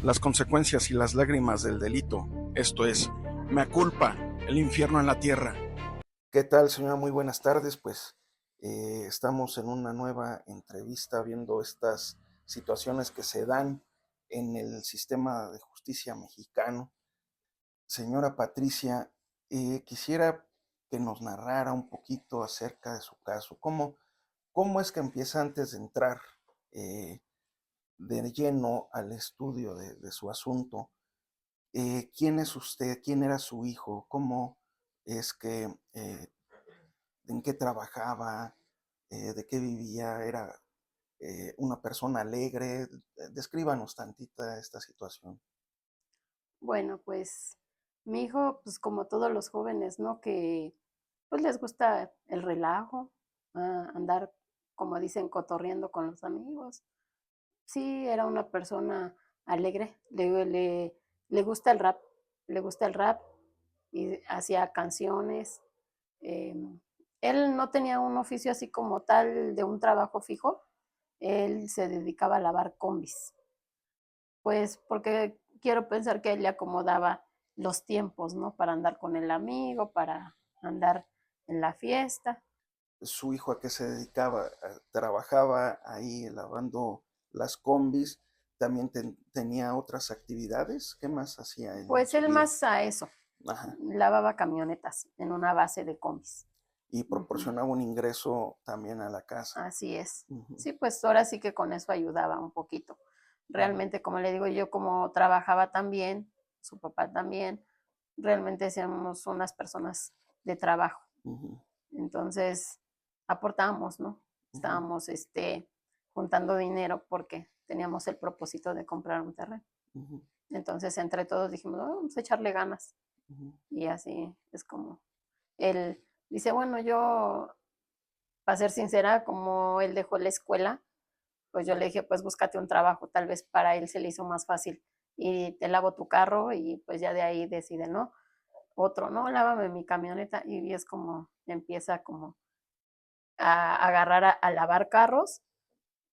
las consecuencias y las lágrimas del delito. Esto es, mea culpa, el infierno en la tierra. ¿Qué tal, señora? Muy buenas tardes. Pues estamos en una nueva entrevista viendo estas situaciones que se dan en el sistema de justicia mexicano. Señora Patricia, quisiera que nos narrara un poquito acerca de su caso. ¿Cómo es que empieza antes de entrar eh, de lleno al estudio de su asunto? ¿Quién es usted? ¿Quién era su hijo? ¿Cómo es que, en qué trabajaba? ¿De qué vivía? ¿Era una persona alegre? Descríbanos tantita esta situación. Bueno, pues mi hijo, pues como todos los jóvenes, ¿no? Que pues les gusta el relajo, andar, como dicen, cotorreando con los amigos. Sí, era una persona alegre, le gusta el rap, le gusta el rap y hacía canciones. eh, Él no tenía un oficio así como tal de un trabajo fijo, él se dedicaba a lavar combis. Pues porque quiero pensar que él le acomodaba los tiempos, ¿no? Para andar con el amigo, para andar en la fiesta. ¿Su hijo a qué se dedicaba? ¿Trabajaba ahí lavando las combis? ¿También tenía otras actividades? ¿Qué más hacía él en Pues su él vida? más a eso, Ajá. lavaba camionetas en una base de combis. Y Ujú. proporcionaba un ingreso también a la casa. Así es. Ujú, Sí, pues ahora sí que con eso ayudaba un poquito. ujú, Realmente, como le digo, yo como trabajaba también, su papá también, realmente éramos unas personas de trabajo. ujú, Entonces, aportábamos, ¿no? ujú, Estábamos juntando dinero porque teníamos el propósito de comprar un terreno. ujú, Entonces, entre todos dijimos, "Oh, vamos a echarle ganas". ujú, Y así es como él dice, bueno, yo, para ser sincera, como él dejó la escuela, pues yo le dije, pues búscate un trabajo, tal vez para él se le hizo más fácil. Y te lavo tu carro y pues ya de ahí decide, ¿no? Otro, no, lávame mi camioneta y es como empieza como a agarrar a lavar carros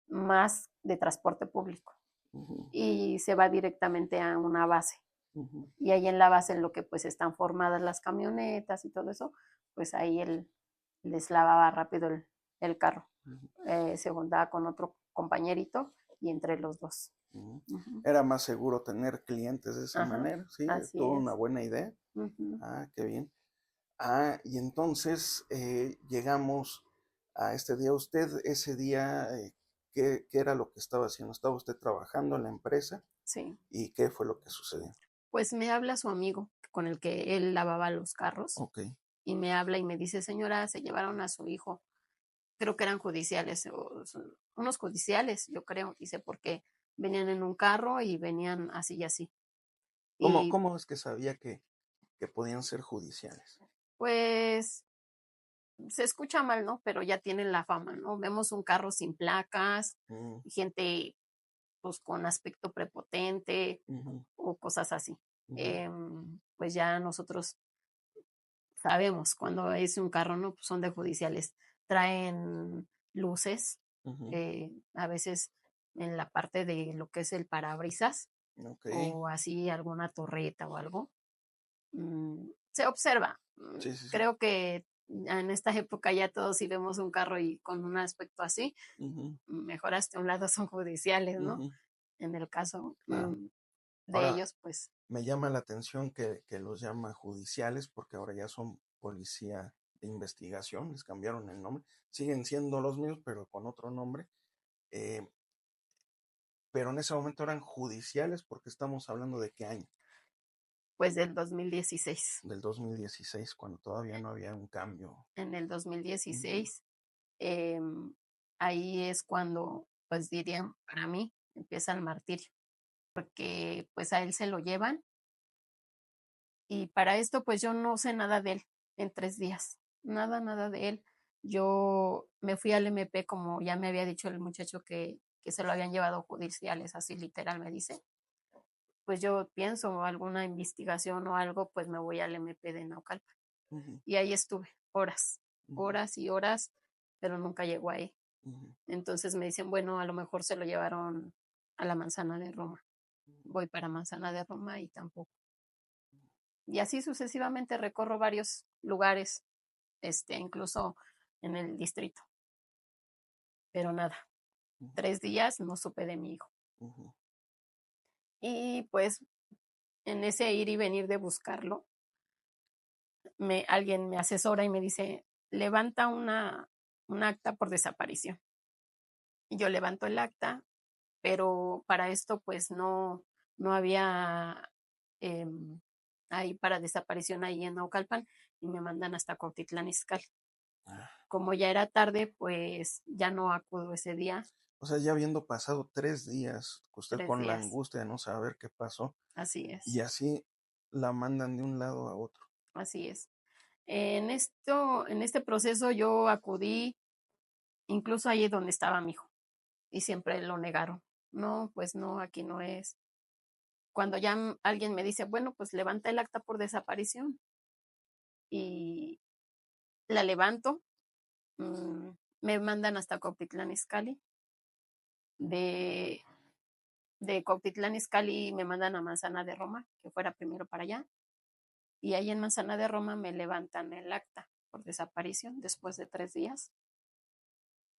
más de transporte público ujú, y se va directamente a una base. ujú, Y ahí en la base en lo que pues están formadas las camionetas y todo eso, pues ahí él les lavaba rápido el carro. ujú, Se juntaba con otro compañerito y entre los dos. ujú. Uh-huh. Era más seguro tener clientes de esa Ajá, manera, sí, así tuvo una es. buena idea. Uh-huh. Ah, qué bien. Y entonces llegamos a este día. Usted ese día, ¿qué era lo que estaba haciendo? ¿Estaba usted trabajando en la empresa? Sí. ¿Y qué fue lo que sucedió? Pues me habla su amigo con el que él lavaba los carros Ok. y me habla y me dice, señora, se llevaron a su hijo. Creo que eran judiciales, unos judiciales, yo creo, dice, porque venían en un carro y venían así y así. Y ¿Cómo es que sabía que podían ser judiciales? pues se escucha mal, ¿no? Pero ya tienen la fama, ¿no? Vemos un carro sin placas, Mm, gente pues con aspecto prepotente ujú, o cosas así. ujú, Pues ya nosotros sabemos cuando es un carro, ¿no? Pues son de judiciales. Traen luces, ujú. a veces en la parte de lo que es el parabrisas Ok. o así alguna torreta o algo. Se observa. Sí, sí, sí. Creo que en esta época ya todos si vemos un carro y con un aspecto así, Ujú, mejor hasta un lado son judiciales, ¿no? ujú, En el caso claro. de Ahora, ellos, pues me llama la atención que los llama judiciales porque ahora ya son policía de investigación, les cambiaron el nombre. Siguen siendo los mismos, pero con otro nombre. Eh, pero en ese momento eran judiciales porque estamos hablando de qué año, pues del 2016. del 2016, cuando todavía no había un cambio. En el Ujú, 2016, em, ahí es cuando, pues dirían, para mí empieza el martirio, porque pues a él se lo llevan y para esto pues yo no sé nada de él en 3 días, nada, nada de él. Yo me fui al MP como ya me había dicho el muchacho que se lo habían llevado judiciales, así literal me dice. Pues yo pienso alguna investigación o algo, pues me voy al MP de Naucalpan. ujú, Y ahí estuve horas, ujú, horas y horas, pero nunca llegó ahí. ujú, Entonces me dicen, bueno, a lo mejor se lo llevaron a la manzana de Roma. voy para Manzana de Roma y tampoco. Y así sucesivamente recorro varios lugares, incluso en el distrito. Pero nada, 3 días no supe de mi hijo. Ujú. Y pues en ese ir y venir de buscarlo, alguien me asesora y me dice, levanta un acta por desaparición. Y yo levanto el acta, pero para esto pues no había ahí para desaparición ahí en Naucalpan y me mandan hasta Cuautitlán Izcalli. Ah, Como ya era tarde, pues ya no acudo ese día, o sea, ya habiendo pasado 3 días, usted tres con la días, angustia de no saber qué pasó, así y es, así la mandan de un lado a otro. así es. En este proceso yo acudí incluso ahí donde estaba mi hijo y siempre lo negaron. No, pues no, aquí no es. Cuando ya alguien me dice, bueno, pues levanta el acta por desaparición y la levanto, me mandan hasta Cuautitlán Izcalli. De, de Cuautitlán Izcalli me mandan a Manzana de Roma, que fuera primero para allá. Y ahí en Manzana de Roma me levantan el acta por desaparición después de 3 días.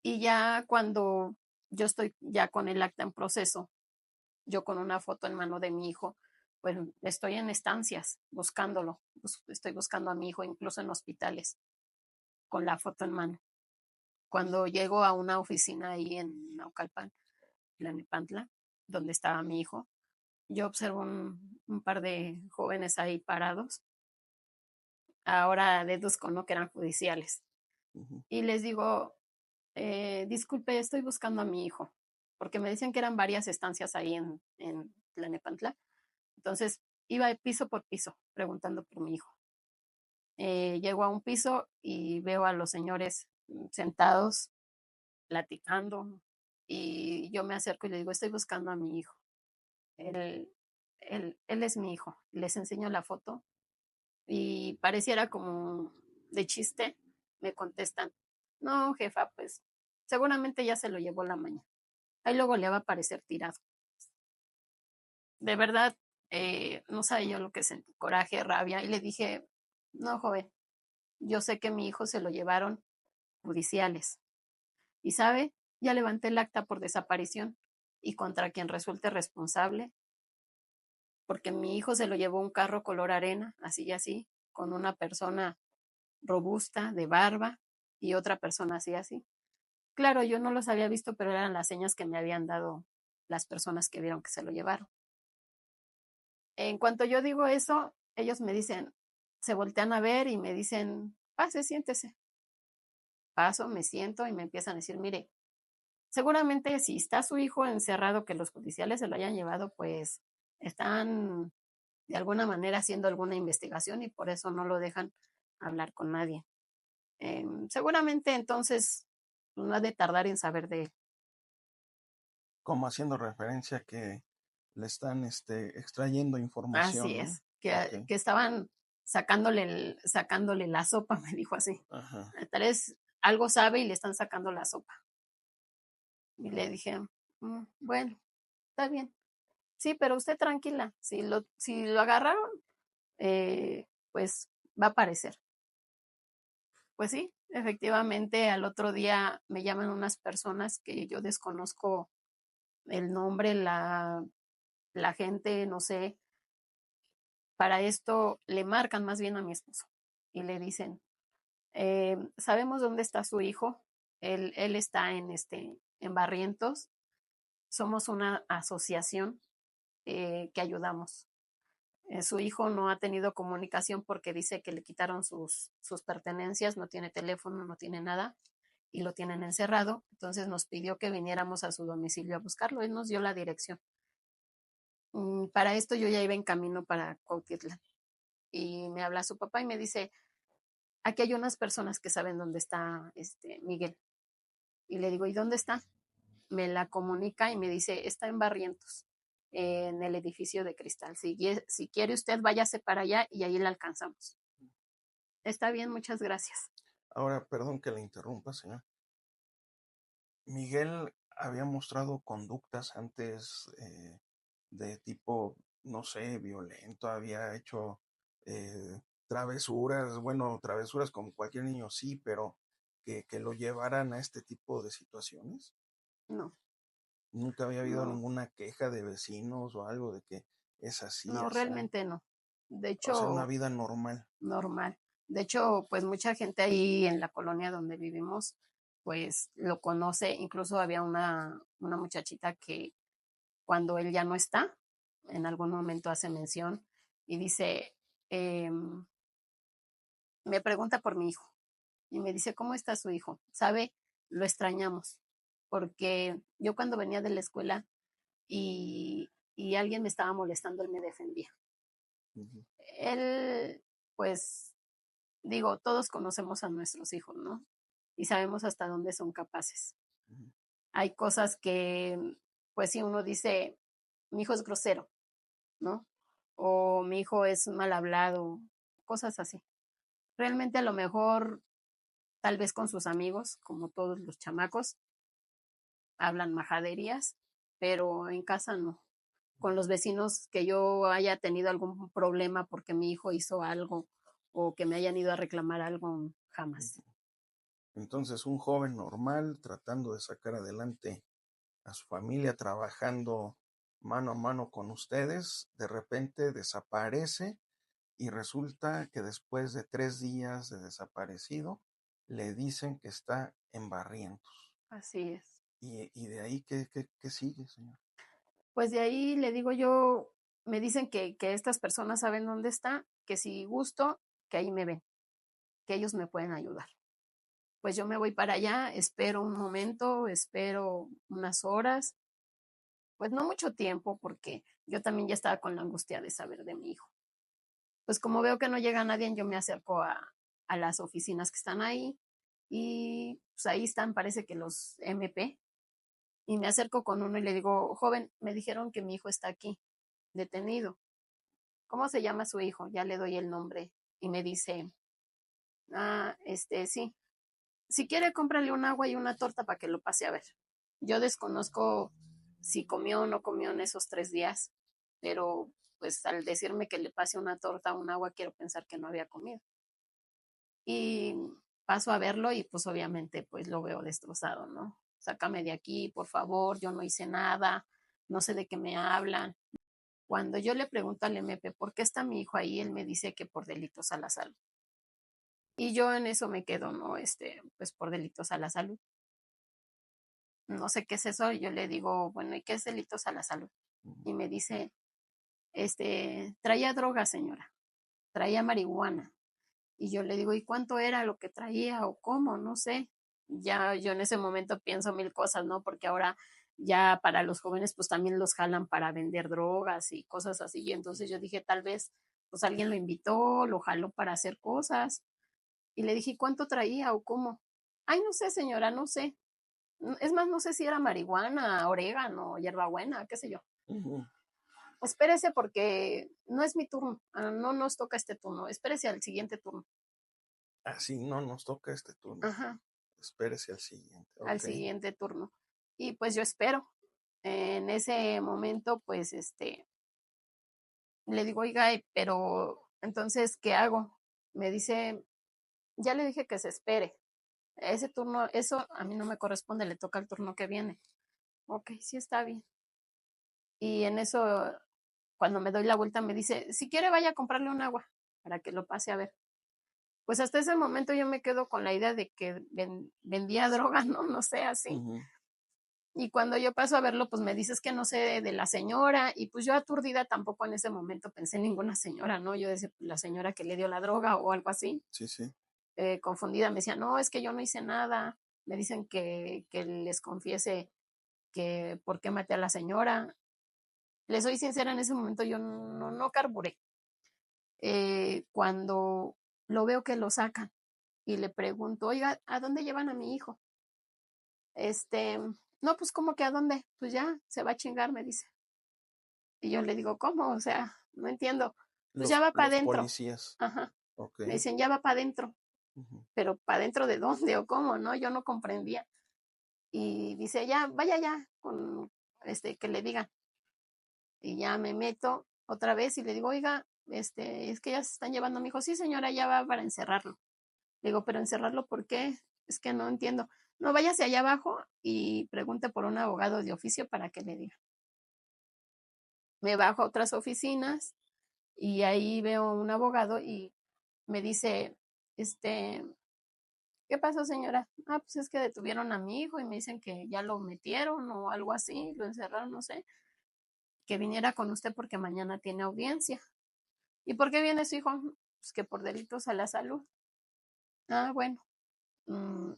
Y ya cuando yo estoy ya con el acta en proceso, yo con una foto en mano de mi hijo, pues estoy en estancias buscándolo, estoy buscando a mi hijo incluso en hospitales con la foto en mano. Cuando llego a una oficina ahí en Naucalpan, Tlalnepantla, donde estaba mi hijo, yo observo un par de jóvenes ahí parados. Ahora deduzco, ¿no? Que eran judiciales. Ujú. Y les digo, disculpe, estoy buscando a mi hijo, porque me decían que eran varias estancias ahí en Tlalnepantla. Entonces iba de piso por piso preguntando por mi hijo. Llego a un piso y veo a los señores sentados, platicando, y yo me acerco y le digo, estoy buscando a mi hijo. Él, él es mi hijo. Les enseño la foto y pareciera como de chiste, me contestan, no, jefa, pues seguramente ya se lo llevó la mañana. Ahí luego le va a parecer tirado. De verdad, no sabía yo lo que sentí, coraje, rabia, y le dije, no, joven, yo sé que mi hijo se lo llevaron judiciales. Y sabe, ya levanté el acta por desaparición y contra quien resulte responsable, porque mi hijo se lo llevó un carro color arena, así y así, con una persona robusta, de barba, y otra persona así así. Claro, yo no los había visto, pero eran las señas que me habían dado las personas que vieron que se lo llevaron. En cuanto yo digo eso, ellos me dicen, se voltean a ver y me dicen, pase, siéntese. Paso, me siento y me empiezan a decir, mire, seguramente si está su hijo encerrado, que los judiciales se lo hayan llevado, pues están de alguna manera haciendo alguna investigación y por eso no lo dejan hablar con nadie. Seguramente entonces no ha de tardar en saber de él. Como haciendo referencia a que le están extrayendo información, Así ¿no? es, Ok. que estaban sacándole la sopa, me dijo así. Ajá. Tal vez algo sabe y le están sacando la sopa. Y le dije, bueno, está bien. Sí, pero usted tranquila, si lo agarraron, pues va a aparecer. Pues sí, efectivamente, al otro día me llaman unas personas que yo desconozco el nombre, la gente, no sé. Para esto le marcan más bien a mi esposo y le dicen, sabemos dónde está su hijo, él está en Barrientos, somos una asociación que ayudamos. Su hijo no ha tenido comunicación porque dice que le quitaron sus pertenencias, no tiene teléfono, no tiene nada y lo tienen encerrado. Entonces nos pidió que viniéramos a su domicilio a buscarlo. Él nos dio la dirección. Para esto yo ya iba en camino para Cuautitlán y me habla su papá y me dice, aquí hay unas personas que saben dónde está Miguel. Y le digo, ¿y dónde está? Me la comunica y me dice, está en Barrientos, en el edificio de cristal. Si quiere usted, váyase para allá y ahí la alcanzamos. Está bien, muchas gracias. Ahora, perdón que le interrumpa, señor. Miguel había mostrado conductas antes de tipo, no sé, violento, había hecho travesuras, bueno, travesuras como cualquier niño sí, pero que lo llevaran a este tipo de situaciones. No, Nunca había habido no, ninguna queja de vecinos o algo de que es así, no, asá. realmente no. De O sea, una hecho, vida normal. normal. De hecho, pues mucha gente ahí en la colonia donde vivimos, pues lo conoce. Incluso había una muchachita que cuando él ya no está, en algún momento hace mención y dice, em, me pregunta por mi hijo y me dice, ¿cómo está su hijo? ¿Sabe? Lo extrañamos, porque yo cuando venía de la escuela y alguien me estaba molestando, él me defendía. Ujú, Él, pues, digo, todos conocemos a nuestros hijos, ¿no? Y sabemos hasta dónde son capaces. ujú, Hay cosas que, pues, si uno dice, mi hijo es grosero, ¿no? O mi hijo es mal hablado, cosas así. Realmente a lo mejor, tal vez con sus amigos, como todos los chamacos, hablan majaderías, pero en casa no. Con los vecinos que yo haya tenido algún problema porque mi hijo hizo algo o que me hayan ido a reclamar algo, ujú. jamás. Entonces, un joven normal tratando de sacar adelante a su familia, trabajando mano a mano con ustedes, de repente desaparece y resulta que después de 3 días de desaparecido, le dicen que está en Barrientos. Así es. Y de ahí, ¿qué sigue, señor? Pues de ahí le digo yo, me dicen que estas personas saben dónde está, que si gusto, que ahí me ven, que ellos me pueden ayudar. Pues yo me voy para allá, espero un momento, espero unas horas, pues no mucho tiempo, porque yo también ya estaba con la angustia de saber de mi hijo. Pues como veo que no llega nadie, yo me acerco a las oficinas que están ahí y pues ahí están, parece que los MP, y me acerco con uno y le digo, joven, me dijeron que mi hijo está aquí, detenido. ¿Cómo se llama su hijo? Ya le doy el nombre y me dice, sí, si quiere cómprale un agua y una torta para que lo pase a ver. Yo desconozco si comió o no comió en esos 3 días, pero pues al decirme que le pase una torta o un agua, quiero pensar que no había comido. Y paso a verlo y pues obviamente pues lo veo destrozado, ¿no? Sácame de aquí, por favor, yo no hice nada, no sé de qué me hablan. Cuando yo le pregunto al MP por qué está mi hijo ahí, él me dice que por delitos a la salud. Y yo en eso me quedo, ¿no? Pues por delitos a la salud. No sé qué es eso. Y yo le digo, bueno, ¿y qué es delitos a la salud? Ujú. Y me dice, traía droga, señora, traía marihuana. Y yo le digo, ¿y cuánto era lo que traía o cómo? No sé. Ya yo en ese momento pienso mil cosas, ¿no? Porque ahora ya para los jóvenes pues también los jalan para vender drogas y cosas así. Y entonces yo dije, tal vez pues alguien lo invitó, lo jaló para hacer cosas. Y le dije, ¿cuánto traía o cómo? Ay, no sé, señora, no sé. Es más, no sé si era marihuana, orégano, hierbabuena, qué sé yo. Ujú. Espérese porque no es mi turno, no nos toca este turno, espérese al siguiente turno. Así no nos toca este turno. Ajá, Espérese al siguiente. al Ok. siguiente turno. Y pues yo espero. En ese momento, pues, le digo, oiga, pero entonces, ¿qué hago? Me dice, ya le dije que se espere. Ese turno, eso a mí no me corresponde, le toca el turno que viene. Ok, sí está bien. Y en eso, cuando me doy la vuelta, me dice, si quiere vaya a comprarle un agua para que lo pase a ver. Pues hasta ese momento yo me quedo con la idea de que vendía droga, ¿no? No sé, así. Ujú. Y cuando yo paso a verlo, pues me dices que no sé de la señora. Y pues yo aturdida tampoco en ese momento pensé en ninguna señora, ¿no? Yo decía, la señora que le dio la droga o algo así. Sí, sí. Confundida me decía, no, es que yo no hice nada. Me dicen que les confiese que por qué maté a la señora. Les soy sincera, en ese momento yo no carburé. Cuando lo veo que lo sacan y le pregunto, oiga, ¿a dónde llevan a mi hijo? No, pues ¿cómo que a dónde? Pues ya, se va a chingar, me dice. Y yo le digo, ¿cómo? O sea, no entiendo. Pues ya va para Los adentro. policías. Ajá. Ok. Me dicen, ya va para adentro. Ujú. Pero ¿para adentro de dónde o cómo? ¿No? Yo no comprendía. Y dice, ya, vaya ya, con que le digan. Y ya me meto otra vez y le digo, oiga, es que ya se están llevando. Me dijo, sí, señora, ya va para encerrarlo. Le digo, pero encerrarlo, ¿por qué? Es que no entiendo. No, váyase allá abajo y pregunte por un abogado de oficio para que le diga. Me bajo a otras oficinas y ahí veo un abogado y me dice, ¿qué pasó, señora? Ah, pues es que detuvieron a mi hijo y me dicen que ya lo metieron o algo así, lo encerraron, no sé, que viniera con usted porque mañana tiene audiencia. ¿Y por qué viene su hijo? Pues que por delitos a la salud. Ah, bueno. mm,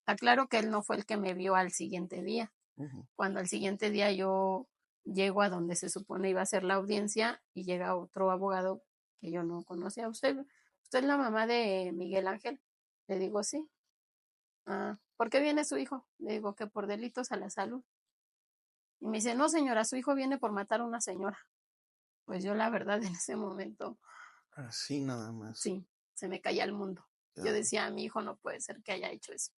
Aclaro que él no fue el que me vio al siguiente día. Ujú. Cuando al siguiente día yo llego a donde se supone iba a ser la audiencia y llega otro abogado que yo no conocía. ¿Usted es la mamá de Miguel Ángel? Le digo, sí. Ah, ¿por qué viene su hijo? Le digo que por delitos a la salud. Y me dice, no, señora, su hijo viene por matar a una señora. Pues yo la verdad en ese momento, Así nada más. sí, se me caía el mundo. Yo Ya. decía, mi hijo no puede ser que haya hecho eso.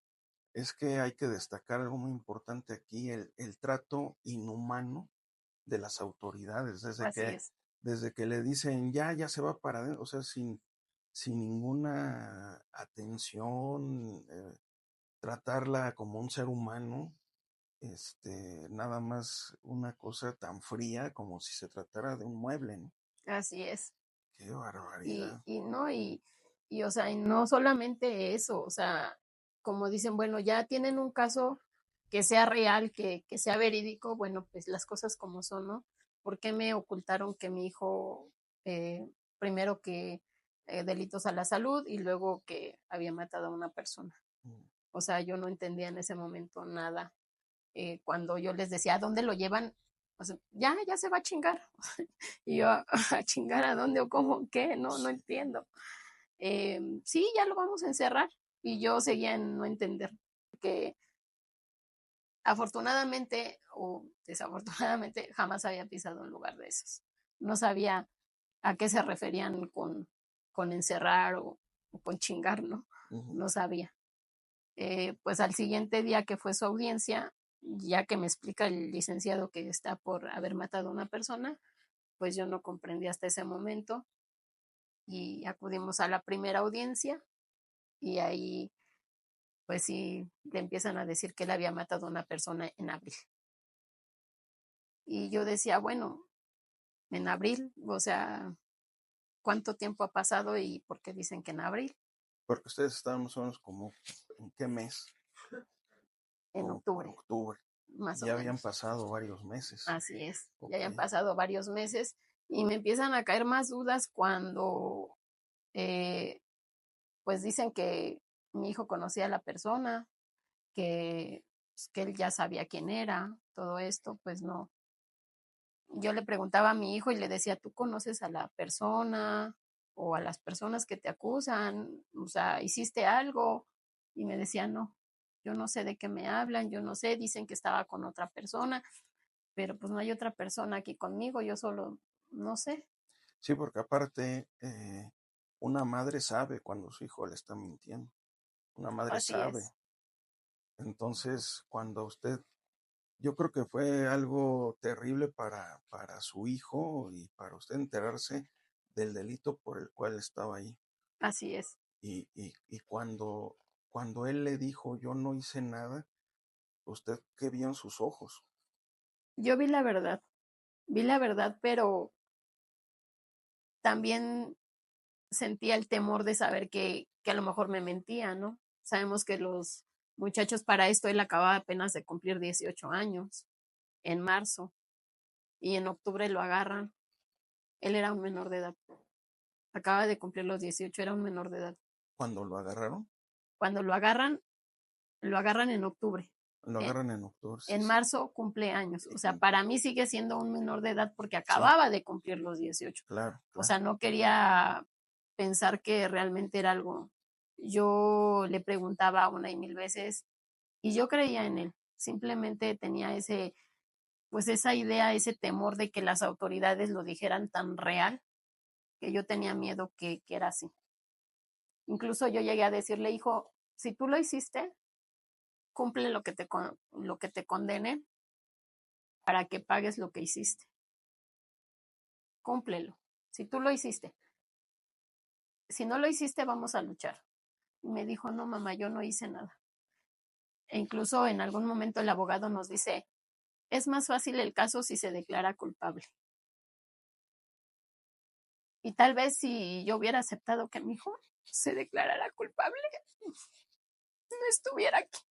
Es que hay que destacar algo muy importante aquí, el trato inhumano de las autoridades, Así es, desde que le dicen ya se va para adentro, o sea, sin ninguna atención, tratarla como un ser humano, nada más una cosa tan fría como si se tratara de un mueble, ¿no? así es. Qué Y, barbaridad. y no, y, o sea, y no solamente eso, o sea, como dicen, bueno, ya tienen un caso que sea real, que sea verídico, bueno, pues las cosas como son, ¿no? ¿Por qué me ocultaron que mi hijo, primero que delitos a la salud y luego que había matado a una persona? Mm. O sea, yo no entendía en ese momento nada. Cuando yo les decía, ¿a dónde lo llevan? O sea, ya se va a chingar. Y yo, ¿a chingar a dónde o cómo? ¿Qué? No entiendo. Sí, ya lo vamos a encerrar. Y yo seguía en no entender. Que afortunadamente o desafortunadamente jamás había pisado un lugar de esos. No sabía a qué se referían con encerrar o con chingar, ¿no? Ujú. No sabía. Pues al siguiente día que fue su audiencia, ya que me explica el licenciado que está por haber matado a una persona, pues yo no comprendí hasta ese momento y acudimos a la primera audiencia y ahí pues sí le empiezan a decir que él había matado a una persona en abril. Y yo decía, bueno, en abril, o sea, ¿cuánto tiempo ha pasado y por qué dicen que en abril? Porque ustedes estaban más o menos como, ¿en qué mes? En Como por octubre, octubre. más Y o ya habían menos. pasado varios meses. Así es, ya Ok. hayan pasado varios meses y me empiezan a caer más dudas cuando eh, pues dicen que mi hijo conocía a la persona, que, pues, que él ya sabía quién era, todo esto, pues no. Yo le preguntaba a mi hijo y le decía, ¿tú conoces a la persona o a las personas que te acusan? O sea, ¿hiciste algo? Y me decía, no, yo no sé de qué me hablan, yo no sé, dicen que estaba con otra persona, pero pues no hay otra persona aquí conmigo, yo solo no sé. Sí, porque aparte, una madre sabe cuando su hijo le está mintiendo. Una madre Así sabe. es, Entonces, cuando usted, yo creo que fue algo terrible para su hijo y para usted enterarse del delito por el cual estaba ahí. así es. Y cuando él le dijo, yo no hice nada, usted, ¿qué vio en sus ojos? Yo vi la verdad, pero también sentía el temor de saber que a lo mejor me mentía, ¿no? Sabemos que los muchachos para esto, él acababa apenas de cumplir 18 años en marzo y en octubre lo agarran. Él era un menor de edad. Acaba de cumplir los 18, era un menor de edad. Cuando Cuando lo agarran en octubre. lo En, agarran en octubre, sí, en sí. marzo cumple años. O sea, Y- para mí sigue siendo un menor de edad porque sí, acababa de cumplir los 18. claro, O claro. sea, no quería pensar que realmente era algo. Yo le preguntaba una y mil veces y yo creía en él. Simplemente tenía pues esa idea, ese temor de que las autoridades lo dijeran tan real que yo tenía miedo que era así. Incluso yo llegué a decirle, hijo, si tú lo hiciste, cumple lo que te condenen para que pagues lo que hiciste. cúmplelo. Si tú lo hiciste. Si no lo hiciste, vamos a luchar. Y me dijo, no, mamá, yo no hice nada. E incluso en algún momento el abogado nos dice, es más fácil el caso si se declara culpable. Y tal vez si yo hubiera aceptado que mi hijo se declarara culpable, no estuviera aquí.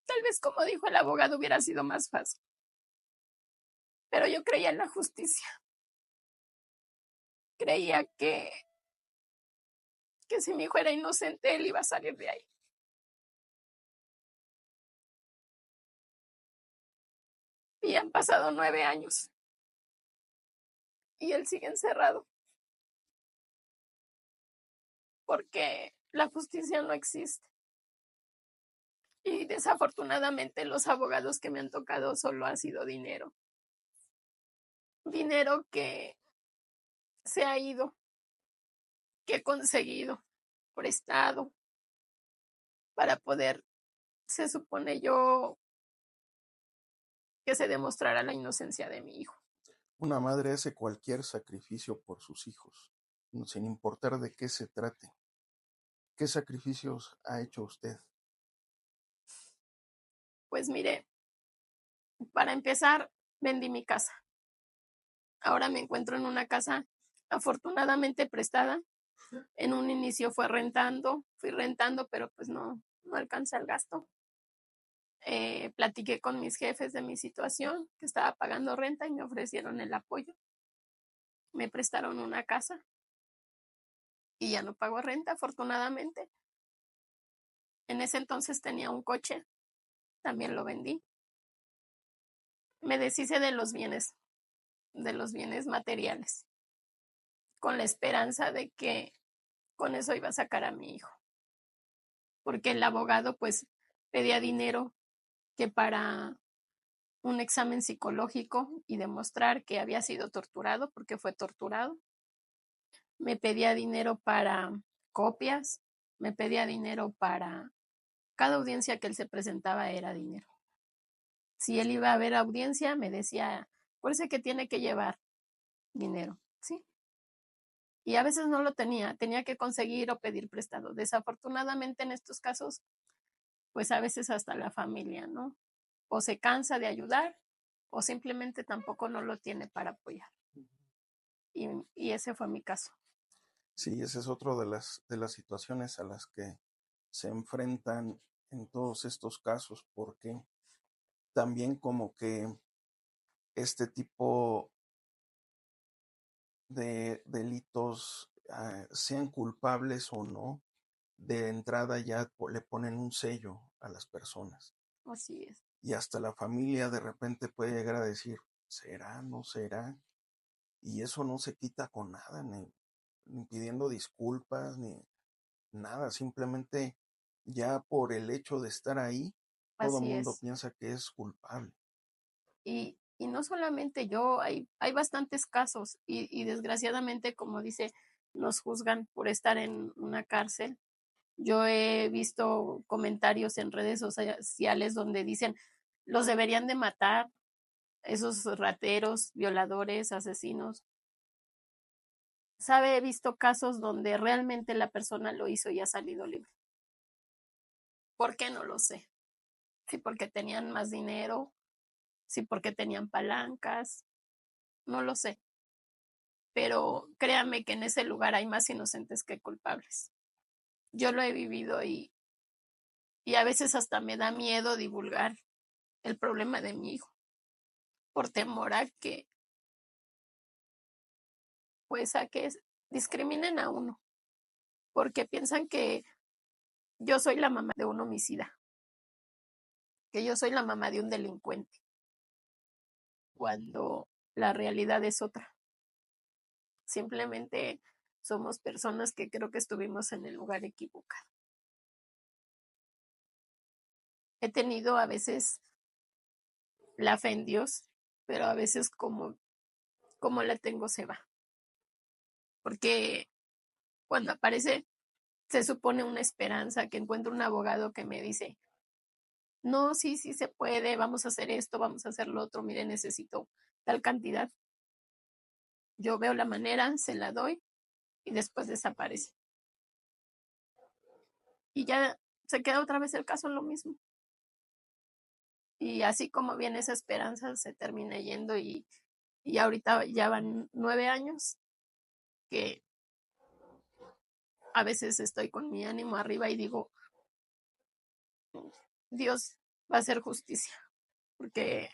Tal vez, como dijo el abogado, hubiera sido más fácil. Pero yo creía en la justicia. Creía que si mi hijo era inocente, él iba a salir de ahí. Y han pasado 9 años. Y él sigue encerrado. Porque la justicia no existe. Y desafortunadamente los abogados que me han tocado solo ha sido dinero. Dinero que se ha ido, que he conseguido prestado para poder, se supone yo, que se demostrara la inocencia de mi hijo. Una madre hace cualquier sacrificio por sus hijos, sin importar de qué se trate. ¿Qué sacrificios ha hecho usted? Pues mire, para empezar, vendí mi casa. Ahora me encuentro en una casa afortunadamente prestada. En un inicio fui rentando, pero pues no alcanza el gasto. Platiqué con mis jefes de mi situación, que estaba pagando renta, y me ofrecieron el apoyo. Me prestaron una casa y ya no pago renta, afortunadamente. En ese entonces tenía un coche, también lo vendí. Me deshice de los bienes materiales, con la esperanza de que con eso iba a sacar a mi hijo. Porque el abogado pues pedía dinero que para un examen psicológico y demostrar que había sido torturado, porque fue torturado. Me pedía dinero para copias, me pedía dinero para cada audiencia que él se presentaba, era dinero. Si él iba a ver audiencia, me decía, por eso que tiene que llevar dinero, ¿sí? Y a veces no lo tenía que conseguir o pedir prestado. Desafortunadamente en estos casos, pues a veces hasta la familia, ¿no? O se cansa de ayudar o simplemente tampoco no lo tiene para apoyar. Y ese fue mi caso. Sí, ese es otro de las situaciones a las que se enfrentan en todos estos casos, porque también como que este tipo de delitos, sean culpables o no, de entrada ya le ponen un sello a las personas. Así es. Y hasta la familia de repente puede llegar a decir, ¿será? ¿No será? Y eso no se quita con nada, ni pidiendo disculpas, ni nada. Simplemente ya por el hecho de estar ahí, todo el Así mundo es. piensa que es culpable. Y no solamente yo, hay bastantes casos y desgraciadamente, como dice, nos juzgan por estar en una cárcel. Yo he visto comentarios en redes sociales donde dicen, los deberían de matar, esos rateros, violadores, asesinos. He visto casos donde realmente la persona lo hizo y ha salido libre. ¿Por qué? No lo sé. Sí, porque tenían más dinero, sí, porque tenían palancas, no lo sé. Pero créanme que en ese lugar hay más inocentes que culpables. Yo lo he vivido y a veces hasta me da miedo divulgar el problema de mi hijo, por temor a que, pues a que discriminen a uno, porque piensan que yo soy la mamá de un homicida, que yo soy la mamá de un delincuente, cuando la realidad es otra. Simplemente somos personas que creo que estuvimos en el lugar equivocado. He tenido a veces la fe en Dios, pero a veces como la tengo se va. Porque cuando aparece, se supone una esperanza, que encuentro un abogado que me dice, no, sí se puede, vamos a hacer esto, vamos a hacer lo otro, mire, necesito tal cantidad. Yo veo la manera, se la doy y después desaparece. Y ya se queda otra vez el caso en lo mismo. Y así como viene esa esperanza, se termina yendo y ahorita ya van 9 años que a veces estoy con mi ánimo arriba y digo, Dios va a hacer justicia, porque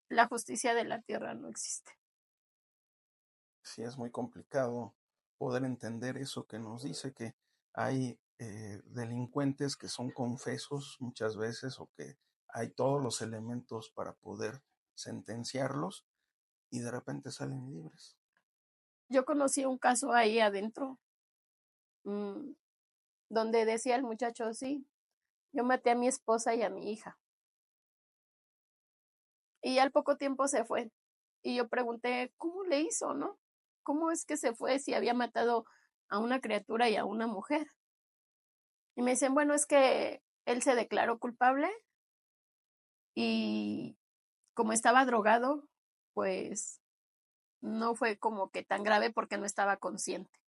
la justicia de la tierra no existe. Sí, es muy complicado poder entender eso que nos dice, que hay delincuentes que son confesos muchas veces o que hay todos los elementos para poder sentenciarlos y de repente salen libres. Yo conocí un caso ahí adentro, mmm, donde decía el muchacho, sí, yo maté a mi esposa y a mi hija. Y al poco tiempo se fue. Y yo pregunté, ¿cómo le hizo, no? ¿Cómo es que se fue si había matado a una criatura y a una mujer? Y me dicen, bueno, es que él se declaró culpable y como estaba drogado, pues no fue como que tan grave porque no estaba consciente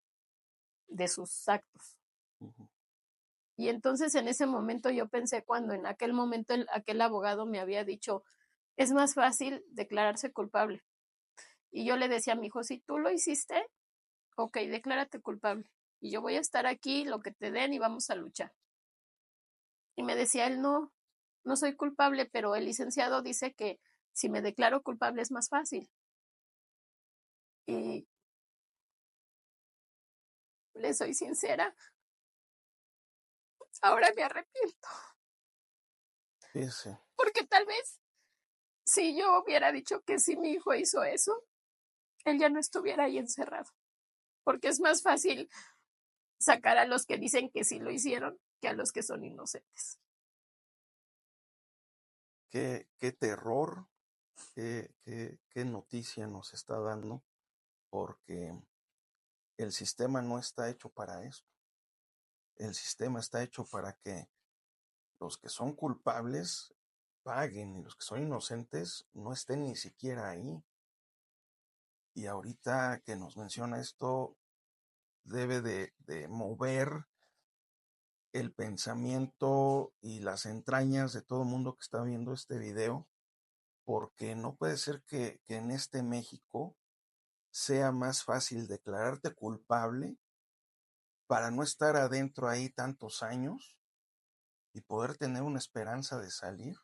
de sus actos. Ujú. Y entonces en ese momento yo pensé cuando en aquel momento aquel abogado me había dicho, es más fácil declararse culpable. Y yo le decía a mi hijo, si tú lo hiciste, ok, declárate culpable. Y yo voy a estar aquí, lo que te den y vamos a luchar. Y me decía él, no, no soy culpable, pero el licenciado dice que si me declaro culpable es más fácil. Y le soy sincera, ahora me arrepiento. Fíjese, Porque tal vez si yo hubiera dicho que si mi hijo hizo eso, él ya no estuviera ahí encerrado. Porque es más fácil sacar a los que dicen que sí lo hicieron que a los que son inocentes. qué terror, qué noticia nos está dando, porque el sistema no está hecho para esto. El sistema está hecho para que los que son culpables paguen y los que son inocentes no estén ni siquiera ahí. Y ahorita que nos menciona esto, debe de mover el pensamiento y las entrañas de todo el mundo que está viendo este video, porque no puede ser que en este México sea más fácil declararte culpable para no estar adentro ahí tantos años y poder tener una esperanza de salir,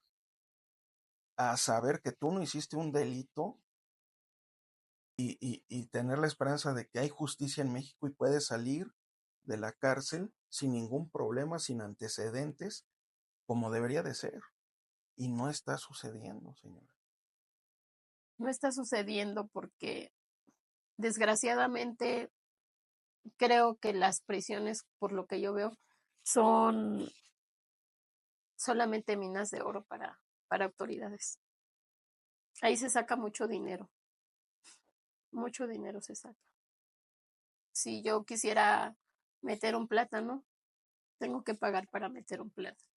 a saber que tú no hiciste un delito y tener la esperanza de que hay justicia en México y puedes salir de la cárcel sin ningún problema, sin antecedentes, como debería de ser. Y no está sucediendo, señora. No está sucediendo porque desgraciadamente creo que las prisiones, por lo que yo veo, son solamente minas de oro para autoridades. Ahí se saca mucho dinero se saca. Si yo quisiera meter un plátano, tengo que pagar para meter un plátano.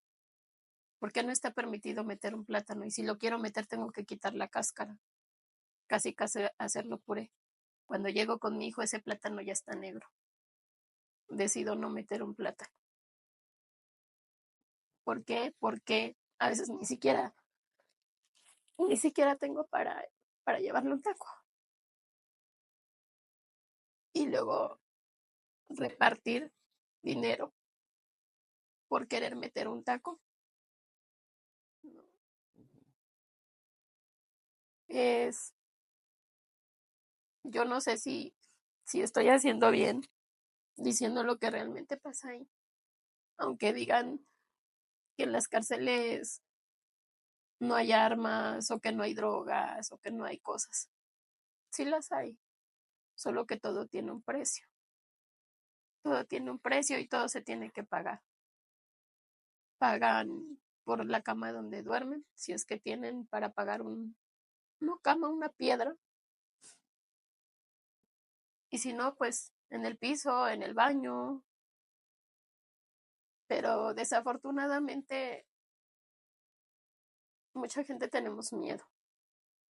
¿Por qué no está permitido meter un plátano? Y si lo quiero meter, tengo que quitar la cáscara, casi hacerlo puré. Cuando llego con mi hijo, ese plátano ya está negro. Decido no meter un plátano. ¿Por qué? Porque a veces ni siquiera tengo para llevarle un taco. Y luego repartir dinero por querer meter un taco. Es, yo no sé si estoy haciendo bien diciendo lo que realmente pasa ahí. Aunque digan que en las cárceles no hay armas o que no hay drogas o que no hay cosas. Sí las hay, solo que todo tiene un precio. Todo tiene un precio y todo se tiene que pagar. Pagan por la cama donde duermen, si es que tienen para pagar una cama, una piedra. Y si no, pues en el piso, en el baño. Pero desafortunadamente mucha gente tenemos miedo.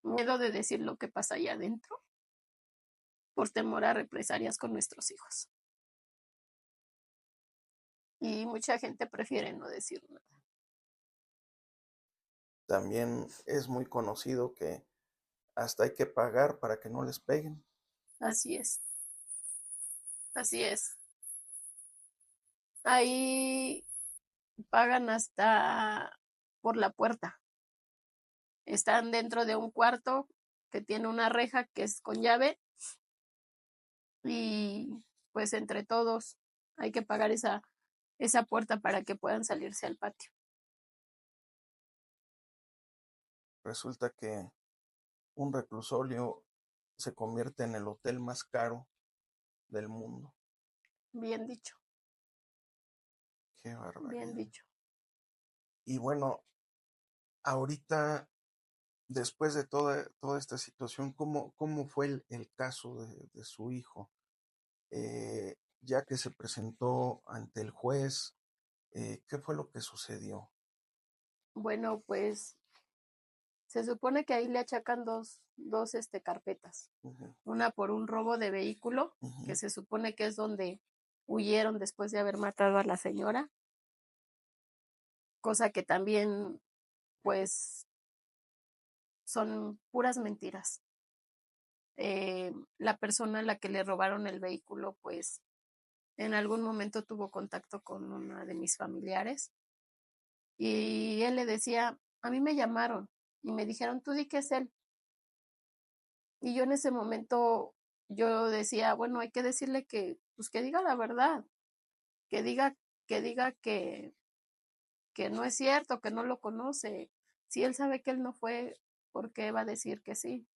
miedo de decir lo que pasa allá adentro, por temor a represalias con nuestros hijos. Y mucha gente prefiere no decir nada. También es muy conocido que hasta hay que pagar para que no les peguen. Así es, así es. Ahí pagan hasta por la puerta. Están dentro de un cuarto que tiene una reja que es con llave y pues entre todos hay que pagar esa puerta para que puedan salirse al patio. Resulta que un reclusorio se convierte en el hotel más caro del mundo. Bien dicho, Qué bien barbaridad. dicho. Y bueno, ahorita, después de toda esta situación, ¿cómo fue el caso de su hijo? Ya que se presentó ante el juez, ¿qué fue lo que sucedió? Bueno, pues se supone que ahí le achacan dos carpetas. Ujú, Una por un robo de vehículo, que ujú, se supone que es donde huyeron después de haber matado a la señora, cosa que también, pues, son puras mentiras. La persona a la que le robaron el vehículo, pues, en algún momento tuvo contacto con una de mis familiares y él le decía, a mí me llamaron y me dijeron, tú di que es él. Y yo en ese momento, yo decía, bueno, hay que decirle que, pues que diga la verdad, que diga, que diga que no es cierto, que no lo conoce. Si él sabe que él no fue, ¿por qué va a decir que sí?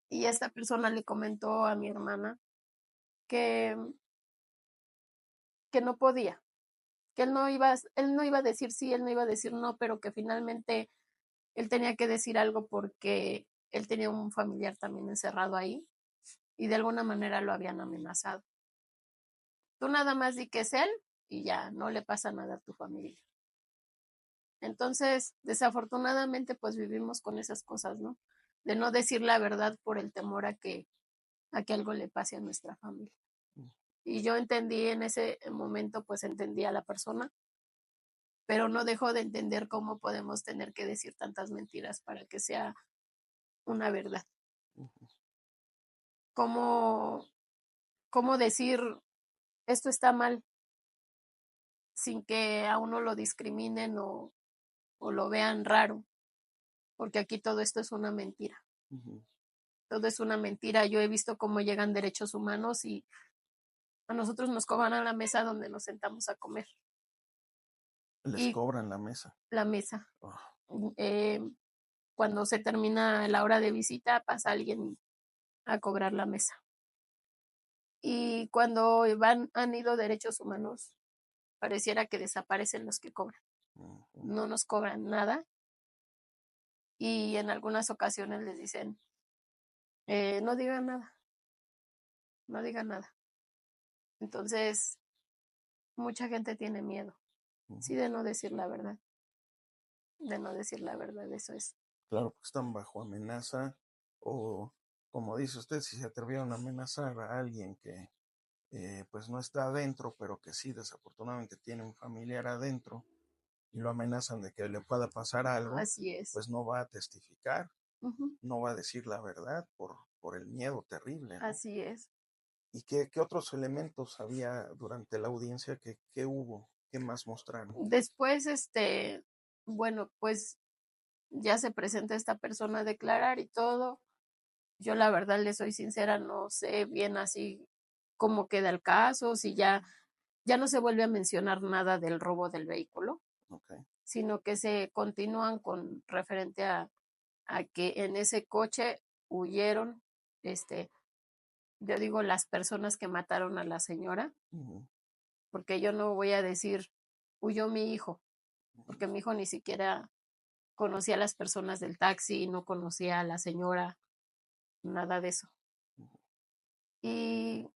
Y esta persona le comentó a mi hermana que, que no podía, que él no iba a decir sí, él no iba a decir no, pero que finalmente él tenía que decir algo porque él tenía un familiar también encerrado ahí y de alguna manera lo habían amenazado. Tú nada más di que es él y ya no le pasa nada a tu familia. Entonces, desafortunadamente, pues vivimos con esas cosas, ¿no? De no decir la verdad por el temor a que algo le pase a nuestra familia. Y yo entendí en ese momento, pues entendí a la persona, pero no dejo de entender cómo podemos tener que decir tantas mentiras para que sea una verdad. ujú. ¿Cómo, cómo decir esto está mal sin que a uno lo discriminen o lo vean raro? Porque aquí todo esto es una mentira. Ujú. Todo es una mentira. Yo he visto cómo llegan derechos humanos y a nosotros nos cobran a la mesa donde nos sentamos a comer. Les Y cobran la mesa. la mesa. Oh, Eh, Cuando se termina la hora de visita, pasa alguien a cobrar la mesa. Y cuando han ido derechos humanos, pareciera que desaparecen los que cobran. ujú, No nos cobran nada y en algunas ocasiones les dicen, no digan nada, no digan nada. Entonces, mucha gente tiene miedo, sí, ujú. de no decir la verdad, de no decir la verdad, eso es. Claro, porque están bajo amenaza o, como dice usted, si se atrevieron a amenazar a alguien que pues no está adentro, pero que sí desafortunadamente tiene un familiar adentro y lo amenazan de que le pueda pasar algo, Así es. pues no va a testificar, Ujú, no va a decir la verdad por el miedo terrible, ¿no? así es. ¿Y qué otros elementos había durante la audiencia? ¿Qué hubo? ¿Qué más mostraron? Después, bueno, pues ya se presenta esta persona a declarar y todo. Yo la verdad le soy sincera, no sé bien así cómo queda el caso, si ya no se vuelve a mencionar nada del robo del vehículo, Ok. sino que se continúan con referente a que en ese coche huyeron, este, yo digo las personas que mataron a la señora, Ujú, porque yo no voy a decir huyó mi hijo, ujú, porque mi hijo ni siquiera conocía a las personas del taxi, no conocía a la señora, nada de eso. ujú, Y,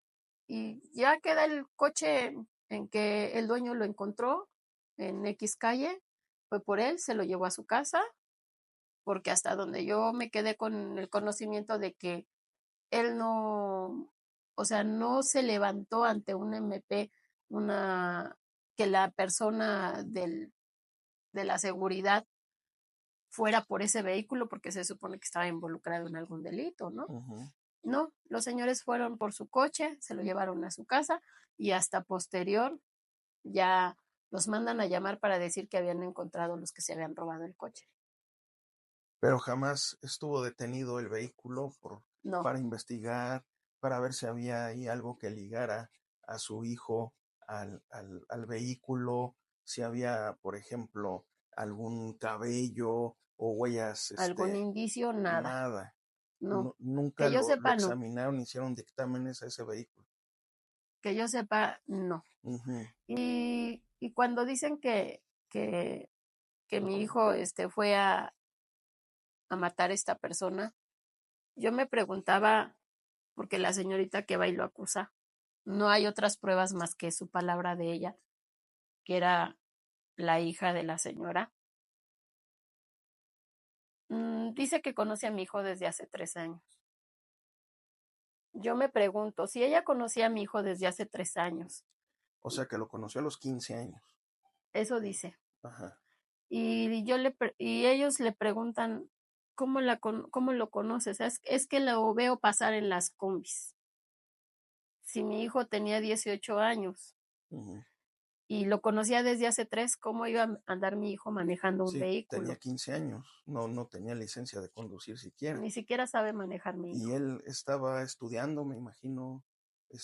y ya queda el coche en que el dueño lo encontró en X calle, fue por él, se lo llevó a su casa porque hasta donde yo me quedé con el conocimiento de que él no, o sea, no se levantó ante un MP, que la persona de la seguridad fuera por ese vehículo porque se supone que estaba involucrado en algún delito, ¿no? Ujú. No, los señores fueron por su coche, se lo llevaron a su casa y hasta posterior ya los mandan a llamar para decir que habían encontrado los que se habían robado el coche. Pero jamás estuvo detenido el vehículo No, para investigar, para ver si había ahí algo que ligara a su hijo al vehículo, si había, por ejemplo, algún cabello o huellas, algún indicio, nada. nada. No, Nunca que yo lo sepa, no. examinaron, hicieron dictámenes a ese vehículo. Que yo sepa, no. Ujú. Y cuando dicen que mi hijo fue a matar a esta persona, yo me preguntaba, porque la señorita que va y lo acusa, no hay otras pruebas más que su palabra de ella, que era la hija de la señora. Dice que conoce a mi hijo desde hace 3 años. Yo me pregunto, si ella conocía a mi hijo desde hace 3 años, O sea que lo conoció a los 15 años. eso dice, Ajá. y ellos le preguntan, ¿cómo lo conoces? Es que lo veo pasar en las combis. Si mi hijo tenía 18 años Ujú. y lo conocía desde hace 3, ¿cómo iba a andar mi hijo manejando un Sí, tenía vehículo? 15 años, no tenía licencia de conducir siquiera. Ni siquiera sabe manejar mi Y hijo. él estaba estudiando, me imagino, ¿qué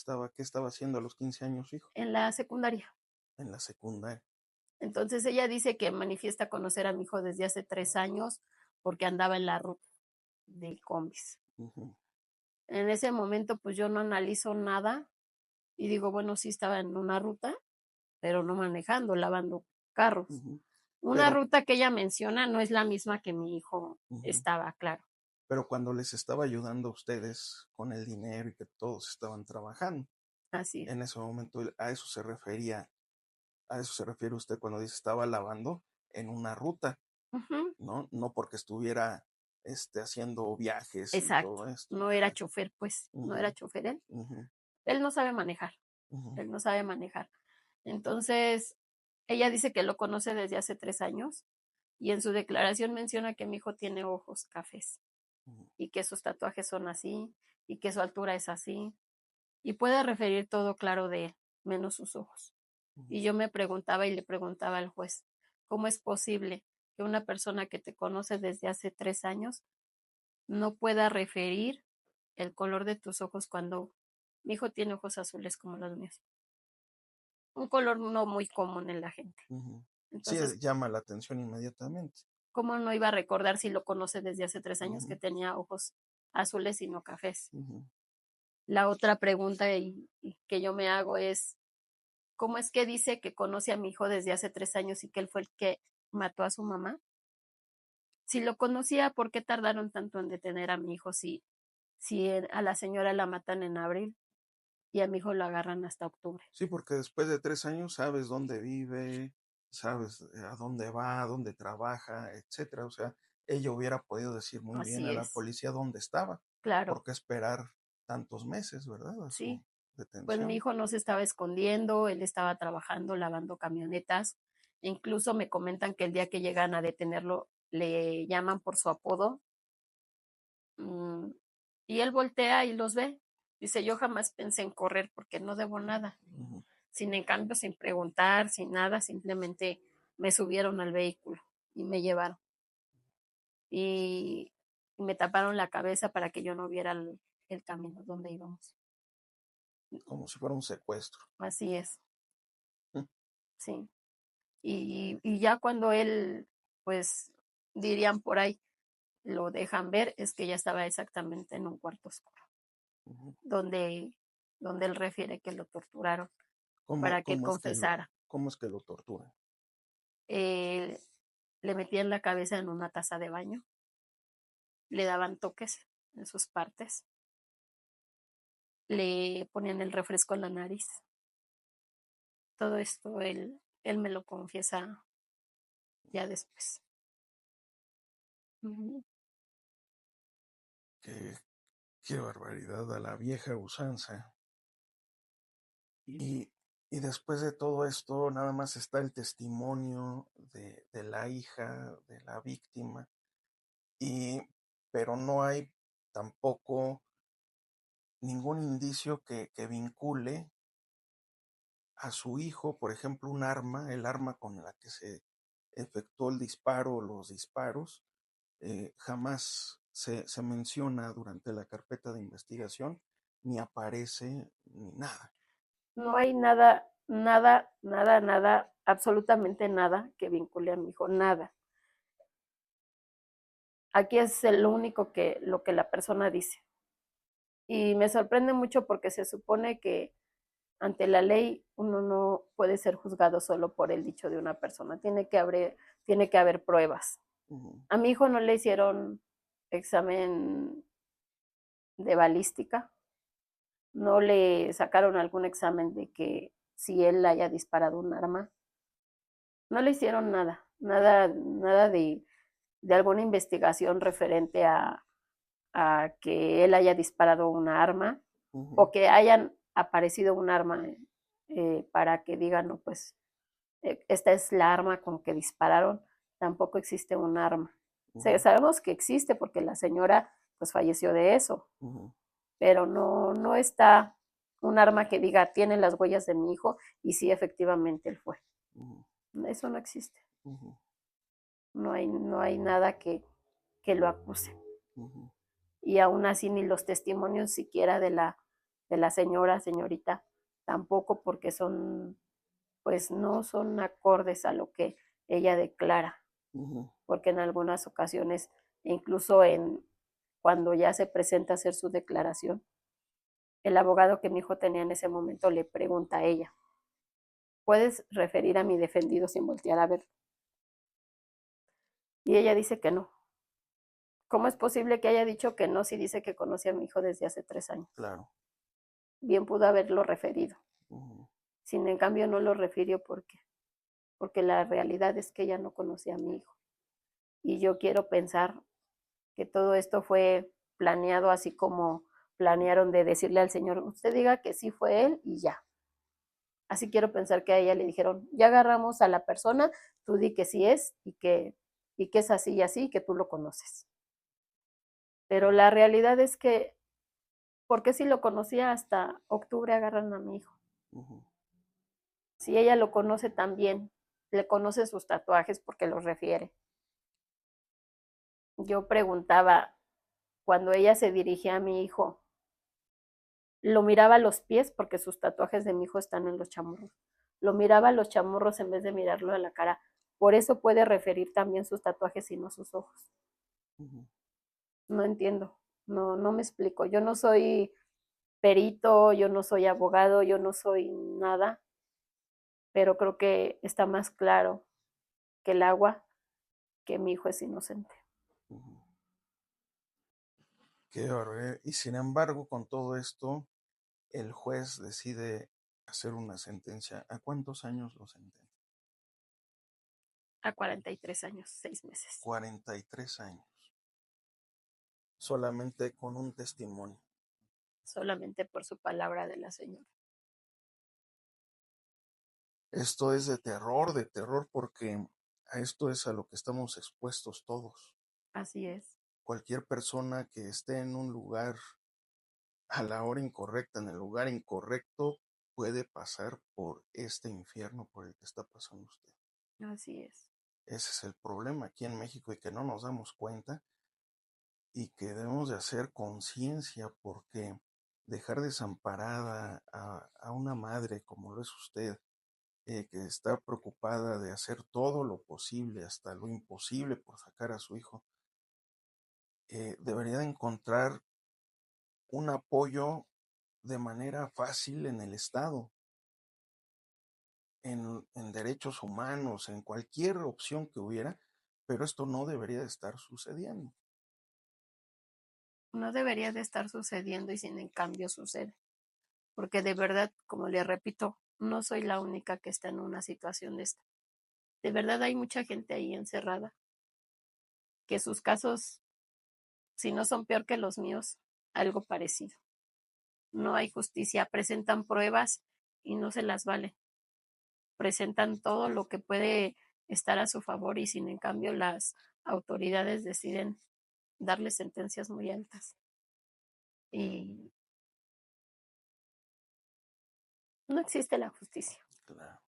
estaba haciendo a los 15 años, hijo? En la secundaria. En la secundaria. Entonces ella dice que manifiesta conocer a mi hijo desde hace 3 años porque andaba en la ruta de combis. Ujú, En ese momento, pues yo no analizo nada y digo, bueno, sí estaba en una ruta, pero no manejando, lavando carros. ujú. Una Pero, ruta que ella menciona no es la misma que mi hijo ujú, estaba, claro. pero cuando les estaba ayudando a ustedes con el dinero y que todos estaban trabajando, Así es. en ese momento a eso se refiere usted cuando dice estaba lavando en una ruta, Ujú, ¿no? No porque estuviera haciendo viajes y exacto. todo esto. No era chofer, pues, no era Ujú, chofer él. ujú, Él no sabe manejar, ujú, él no sabe manejar. Entonces, ella dice que lo conoce desde hace 3 años y en su declaración menciona que mi hijo tiene ojos cafés ujú, y que sus tatuajes son así y que su altura es así y puede referir todo claro de él, menos sus ojos. ujú, Y yo me preguntaba y le preguntaba al juez, ¿cómo es posible que una persona que te conoce desde hace 3 años no pueda referir el color de tus ojos cuando mi hijo tiene ojos azules como los míos? Un color no muy común en la gente. ujú. Sí, Entonces, llama la atención inmediatamente. ¿cómo no iba a recordar si lo conoce desde hace 3 años que Ujú, tenía ojos azules y no cafés? ujú, La otra pregunta y que yo me hago es, ¿cómo es que dice que conoce a mi hijo desde hace 3 años y que él fue el que mató a su mamá? Si lo conocía, ¿por qué tardaron tanto en detener a mi hijo si a la señora la matan en abril y a mi hijo lo agarran hasta octubre? sí, porque después de 3 años sabes dónde vive, sabes a dónde va, dónde trabaja, etcétera. O sea, ella hubiera podido decir muy bien Así a la es, policía dónde estaba. claro, ¿Por qué esperar tantos meses, verdad? A su sí. Pues mi detención. hijo no se estaba escondiendo, él estaba trabajando, lavando camionetas. Incluso me comentan que el día que llegan a detenerlo, le llaman por su apodo, mm, y él voltea y los ve. Dice, yo jamás pensé en correr porque no debo nada. Ujú, En cambio, sin preguntar, sin nada, simplemente me subieron al vehículo y me llevaron. Y me taparon la cabeza para que yo no viera el camino donde íbamos. como si fuera un secuestro. Así es, Mm, sí. Y ya cuando él, pues, dirían por ahí, lo dejan ver, es que ya estaba exactamente en un cuarto oscuro, ujú. donde, donde él refiere que lo torturaron ¿Cómo, para que él confesara. cómo es que lo torturan? Eh, Le metían la cabeza en una taza de baño, le daban toques en sus partes, le ponían el refresco en la nariz. Todo esto él me lo confiesa ya después. Ujú. Qué, qué barbaridad a la vieja usanza. Y, y después de todo esto, nada más está el testimonio de la hija de la víctima, y, pero no hay tampoco ningún indicio que vincule a su hijo, por ejemplo, un arma, el arma con la que se efectuó el disparo o los disparos, jamás se menciona durante la carpeta de investigación, ni aparece, ni nada. No hay nada, nada, nada, nada, absolutamente nada que vincule a mi hijo, nada. Aquí es lo único que lo que la persona dice. Y me sorprende mucho porque se supone que ante la ley uno no puede ser juzgado solo por el dicho de una persona, tiene que haber pruebas. Ujú, A mi hijo no le hicieron examen de balística, no le sacaron algún examen de que si él haya disparado un arma, no le hicieron nada, nada, nada de alguna investigación referente a que él haya disparado una arma ujú, o que hayan aparecido un arma para que digan, no, pues esta es la arma con que dispararon, tampoco existe un arma. O sea, ujú, sabemos que existe porque la señora pues falleció de eso, ujú, pero no, no está un arma que diga, tiene las huellas de mi hijo y sí, efectivamente él fue. ujú, Eso no existe. ujú, No hay nada que lo acuse. ujú, Y aún así ni los testimonios siquiera de la señora, señorita, tampoco porque son, pues no son acordes a lo que ella declara, ujú, porque en algunas ocasiones, incluso cuando ya se presenta a hacer su declaración, el abogado que mi hijo tenía en ese momento le pregunta a ella, ¿puedes referir a mi defendido sin voltear a ver? Y ella dice que no. ¿Cómo es posible que haya dicho que no si dice que conoce a mi hijo desde hace 3 años? claro. Bien pudo haberlo referido. Ujú, Sin en cambio no lo refirió porque la realidad es que ella no conocía a mi hijo. Y yo quiero pensar que todo esto fue planeado así como planearon de decirle al Señor, usted diga que sí fue él y ya. Así quiero pensar que a ella le dijeron, ya agarramos a la persona, tú di que sí es y que es así y así, y que tú lo conoces. Pero la realidad es que, ¿por qué si lo conocía hasta octubre agarran a mi hijo? ujú, Si ella lo conoce también, le conoce sus tatuajes porque los refiere. Yo preguntaba, cuando ella se dirigía a mi hijo, lo miraba a los pies porque sus tatuajes de mi hijo están en los chamorros. Lo miraba a los chamorros en vez de mirarlo a la cara. Por eso puede referir también sus tatuajes y no sus ojos. ujú, No entiendo, no, no me explico. Yo no soy perito, yo no soy abogado, yo no soy nada, pero creo que está más claro que el agua que mi hijo es inocente. ujú. Qué barbaridad. Y sin embargo, con todo esto, el juez decide hacer una sentencia. ¿A cuántos años lo sentencia? A 43 años, 6 meses. 43 años. Solamente con un testimonio. Solamente por su palabra de la señora. Esto es de terror, porque a esto es a lo que estamos expuestos todos. Así es. Cualquier persona que esté en un lugar a la hora incorrecta, en el lugar incorrecto, puede pasar por este infierno por el que está pasando usted. Así es. Ese es el problema aquí en México, y que no nos damos cuenta, y que debemos de hacer conciencia, porque dejar desamparada a una madre como lo es usted, que está preocupada de hacer todo lo posible, hasta lo imposible, por sacar a su hijo, debería de encontrar un apoyo de manera fácil en el Estado, en derechos humanos, en cualquier opción que hubiera, pero esto no debería de estar sucediendo. No debería de estar sucediendo y sin en cambio sucede. Porque de verdad, como le repito, no soy la única que está en una situación de esta. De verdad hay mucha gente ahí encerrada que sus casos, si no son peor que los míos, algo parecido. No hay justicia, presentan pruebas y no se las vale. Presentan todo lo que puede estar a su favor y sin en cambio las autoridades deciden darle sentencias muy altas. Y no existe la justicia. Claro.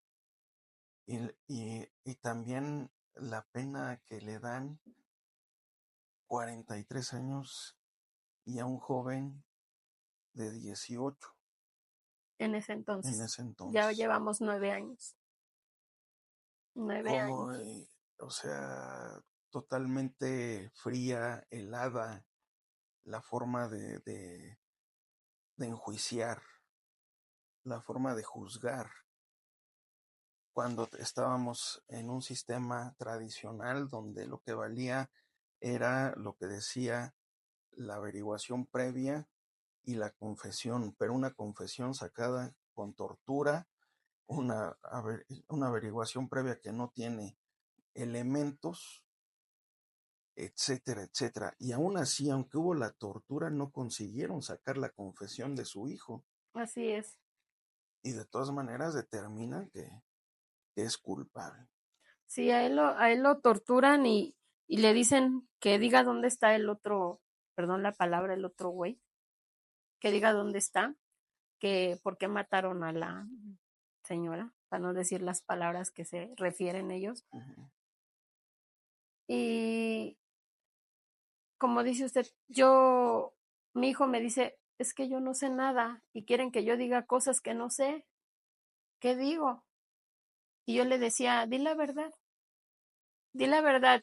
Y también la pena que le dan 43 años y a un joven de 18 En ese en entonces. ese Ya entonces. llevamos 9 años. 9 años. Como, o sea, totalmente fría, helada, la forma de enjuiciar, la forma de juzgar, cuando estábamos en un sistema tradicional donde lo que valía era lo que decía la averiguación previa y la confesión, pero una confesión sacada con tortura, una averiguación previa que no tiene elementos, etcétera, etcétera. Y aún así, aunque hubo la tortura, no consiguieron sacar la confesión de su hijo. Así es. Y de todas maneras determinan que es culpable. Sí, a él lo torturan y le dicen que diga dónde está el otro, perdón la palabra, el otro güey, que diga dónde está, que por qué mataron a la señora, para no decir las palabras que se refieren ellos. Ujú. Y como dice usted, mi hijo me dice, es que yo no sé nada y quieren que yo diga cosas que no sé. ¿Qué digo? Y yo le decía, di la verdad,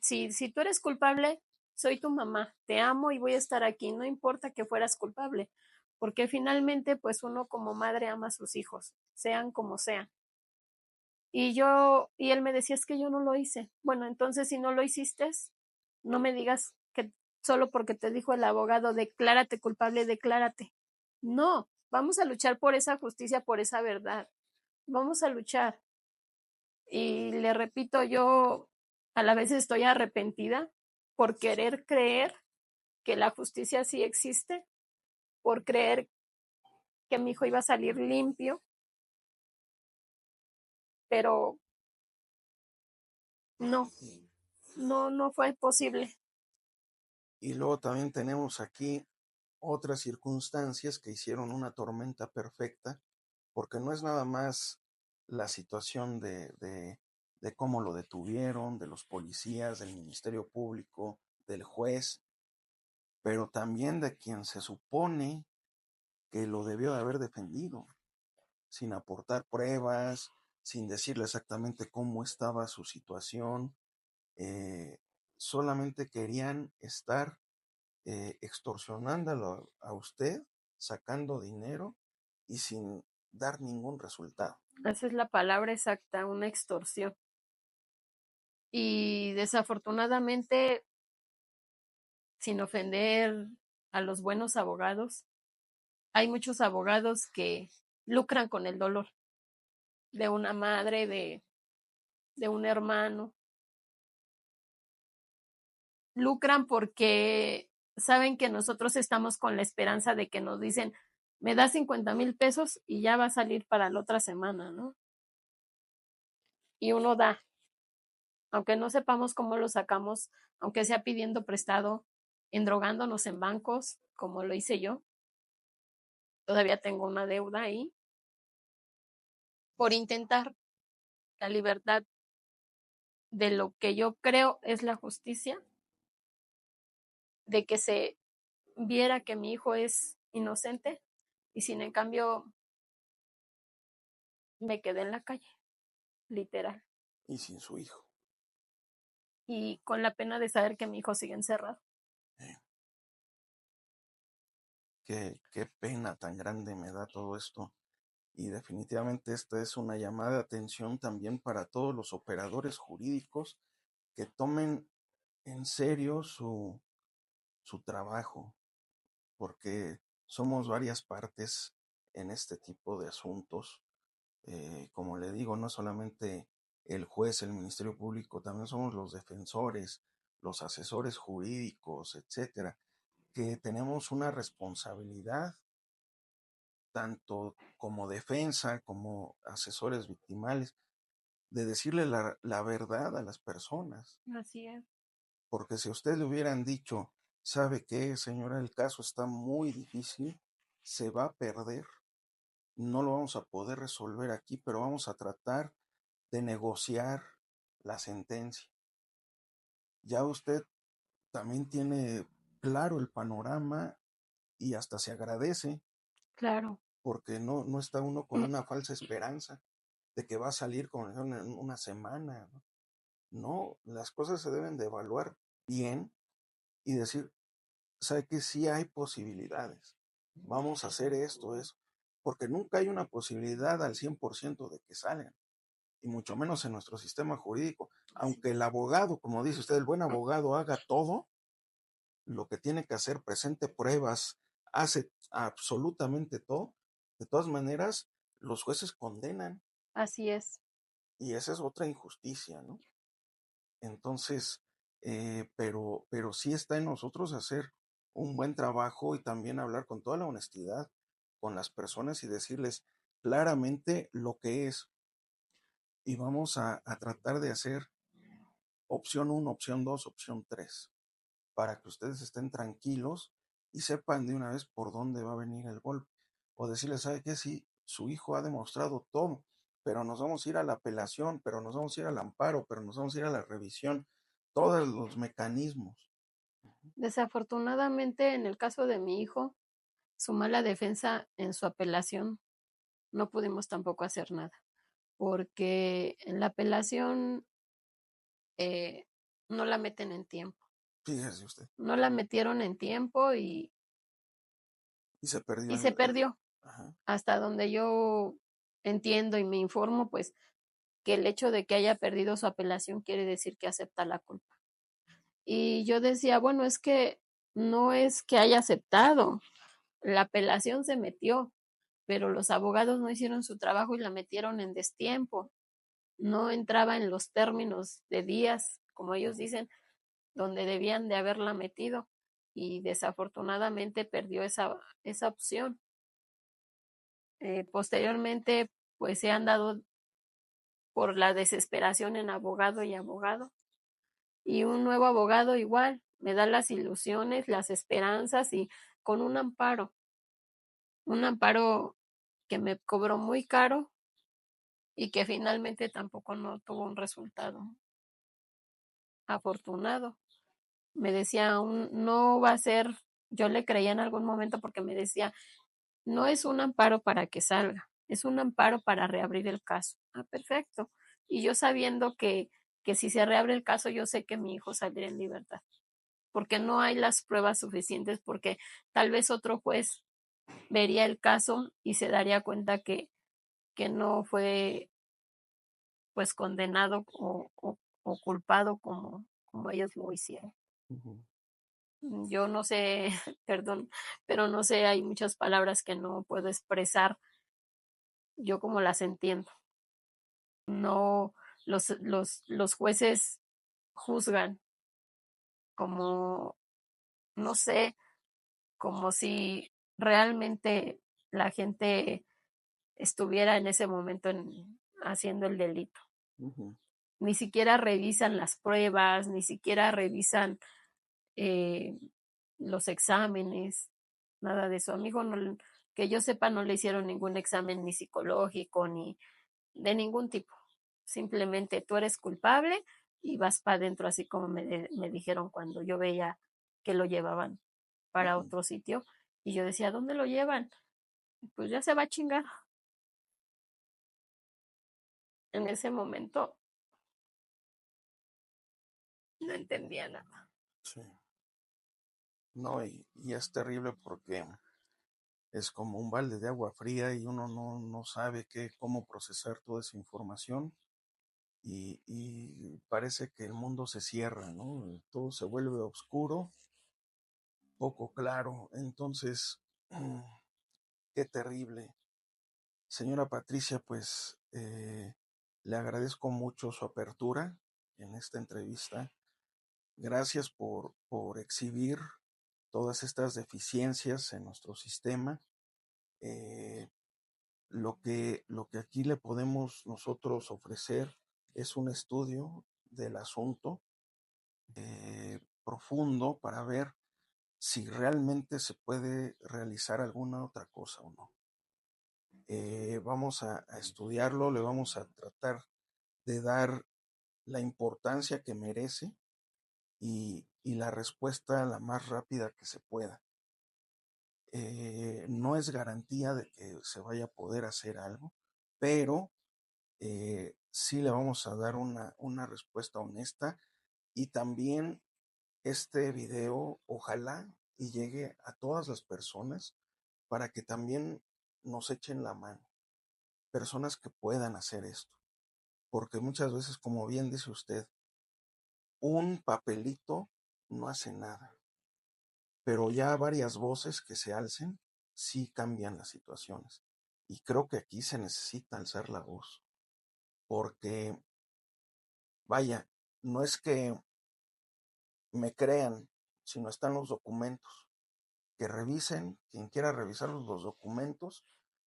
si tú eres culpable, soy tu mamá, te amo y voy a estar aquí, no importa que fueras culpable, porque finalmente pues uno como madre ama a sus hijos, sean como sean. Y él me decía, es que yo no lo hice. Bueno, entonces si no lo hiciste, no me digas que solo porque te dijo el abogado, declárate culpable, declárate. No, vamos a luchar por esa justicia, por esa verdad. Vamos a luchar. Y le repito, yo a la vez estoy arrepentida por querer creer que la justicia sí existe, por creer que mi hijo iba a salir limpio, pero no, no fue posible. Y luego también tenemos aquí otras circunstancias que hicieron una tormenta perfecta, porque no es nada más la situación de cómo lo detuvieron, de los policías, del Ministerio Público, del juez, pero también de quien se supone que lo debió de haber defendido, sin aportar pruebas, sin decirle exactamente cómo estaba su situación, eh, solamente querían estar extorsionándolo a usted, sacando dinero y sin dar ningún resultado. Esa es la palabra exacta, una extorsión. Y desafortunadamente, sin ofender a los buenos abogados, hay muchos abogados que lucran con el dolor de una madre, de un hermano. Lucran porque saben que nosotros estamos con la esperanza de que nos dicen, me da 50,000 pesos y ya va a salir para la otra semana, ¿no? Y uno da, aunque no sepamos cómo lo sacamos, aunque sea pidiendo prestado, endrogándonos en bancos, como lo hice yo. Todavía tengo una deuda ahí por intentar la libertad de lo que yo creo es la justicia, de que se viera que mi hijo es inocente y sin en cambio me quedé en la calle, literal, Y sin su hijo. y con la pena de saber que mi hijo sigue encerrado. Eh, qué pena tan grande me da todo esto. Y definitivamente esta es una llamada de atención también para todos los operadores jurídicos que tomen en serio su trabajo, porque somos varias partes en este tipo de asuntos. Como le digo, no solamente el juez, el Ministerio Público, también somos los defensores, los asesores jurídicos, etcétera, que tenemos una responsabilidad tanto como defensa, como asesores victimales, de decirle la verdad a las personas. Así es. Porque si a usted le hubieran dicho, ¿sabe qué, señora? El caso está muy difícil, se va a perder, no lo vamos a poder resolver aquí, pero vamos a tratar de negociar la sentencia. Ya usted también tiene claro el panorama y hasta se agradece Claro. porque no está uno con una falsa esperanza de que va a salir con una semana. No, las cosas se deben de evaluar bien y decir, ¿sabe que sí hay posibilidades? Vamos a hacer esto, eso, porque nunca hay una posibilidad al 100% de que salgan, y mucho menos en nuestro sistema jurídico. Aunque el abogado, como dice usted, el buen abogado haga todo lo que tiene que hacer, presente pruebas, hace absolutamente todo, de todas maneras, los jueces condenan, Así es. y esa es otra injusticia, ¿no? Entonces, pero sí está en nosotros hacer un buen trabajo y también hablar con toda la honestidad con las personas y decirles claramente lo que es. Y vamos a tratar de hacer opción 1, opción 2, opción 3 para que ustedes estén tranquilos y sepan de una vez por dónde va a venir el golpe. O decirles, ¿sabe qué? Sí, su hijo ha demostrado todo, pero nos vamos a ir a la apelación, pero nos vamos a ir al amparo, pero nos vamos a ir a la revisión, todos los mecanismos. Desafortunadamente, en el caso de mi hijo, su mala defensa en su apelación, no pudimos tampoco hacer nada, porque en la apelación eh, no la meten en tiempo. Fíjese usted. No la metieron en tiempo Y se perdió y se perdió. ajá. Hasta donde yo entiendo y me informo, pues que el hecho de que haya perdido su apelación quiere decir que acepta la culpa. Y yo decía, bueno, es que no es que haya aceptado, la apelación se metió, pero los abogados no hicieron su trabajo y la metieron en destiempo. No entraba en los términos de días, como ellos dicen, donde debían de haberla metido. Y desafortunadamente perdió esa opción. Posteriormente, pues se han dado por la desesperación en abogado y abogado. Y un nuevo abogado igual, me da las ilusiones, las esperanzas y con un amparo que me cobró muy caro y que finalmente tampoco no tuvo un resultado afortunado. Me decía, no va a ser, yo le creía en algún momento porque me decía, no es un amparo para que salga, es un amparo para reabrir el caso. Ah, perfecto. Y yo sabiendo que si se reabre el caso, yo sé que mi hijo saldría en libertad, porque no hay las pruebas suficientes, porque tal vez otro juez vería el caso y se daría cuenta que no fue pues condenado o culpado como ellos lo hicieron. Uh-huh. Yo no sé, perdón, pero no sé, hay muchas palabras que no puedo expresar yo como las entiendo. No, los jueces juzgan como, no sé, como si realmente la gente estuviera en ese momento haciendo el delito. Uh-huh. Ni siquiera revisan las pruebas, ni siquiera revisan eh, los exámenes, nada de eso. A mi hijo, no, que yo sepa, no le hicieron ningún examen ni psicológico, ni de ningún tipo. Simplemente tú eres culpable y vas para adentro, así como me dijeron cuando yo veía que lo llevaban para Uh-huh. otro sitio. Y yo decía, ¿dónde lo llevan? Pues ya se va a chingar. En ese momento no entendía nada. Sí. No, y es terrible porque es como un balde de agua fría y uno no sabe cómo procesar toda esa información y parece que el mundo se cierra, ¿no? Todo se vuelve oscuro, poco claro. Entonces, qué terrible. Señora Patricia, pues le agradezco mucho su apertura en esta entrevista. Gracias por exhibir todas estas deficiencias en nuestro sistema. Eh, lo que aquí le podemos nosotros ofrecer es un estudio del asunto profundo para ver si realmente se puede realizar alguna otra cosa o no. Vamos a estudiarlo, le vamos a tratar de dar la importancia que merece y la respuesta la más rápida que se pueda. No es garantía de que se vaya a poder hacer algo, pero sí le vamos a dar una respuesta honesta y también este video ojalá y llegue a todas las personas para que también nos echen la mano, personas que puedan hacer esto, porque muchas veces, como bien dice usted, un papelito no hace nada, pero ya varias voces que se alcen sí cambian las situaciones. Y creo que aquí se necesita alzar la voz, porque vaya, no es que me crean, sino están los documentos. Que revisen, quien quiera revisar los documentos